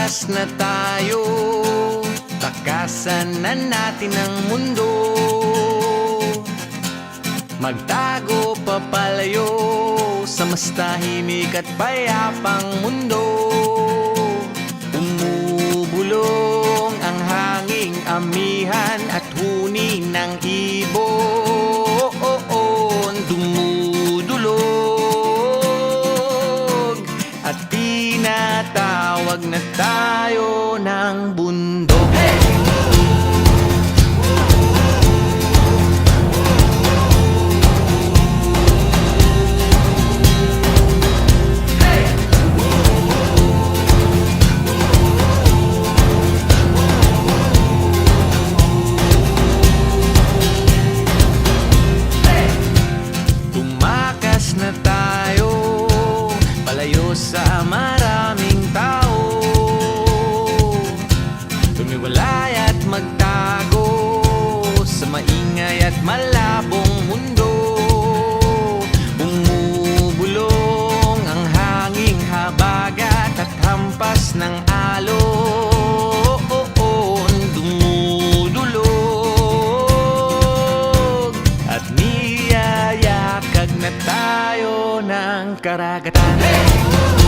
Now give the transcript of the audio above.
Tumakas na tayo, takasan na natin ang mundo. Magtago papalayo sa mas tahimik at payapang mundo. Umubulong ang hanging amihan at huni ng ibon. Dumudulog at tinatawag na tayo ng bundok. Na tayo, palayo sa maraming tao. Tumiwalay at magtago sa maingay at malabong mundo. Bumubulong ang hanging habagat at hampas ng alon. Dumudulog at niyayakag na tayo ng karagatan.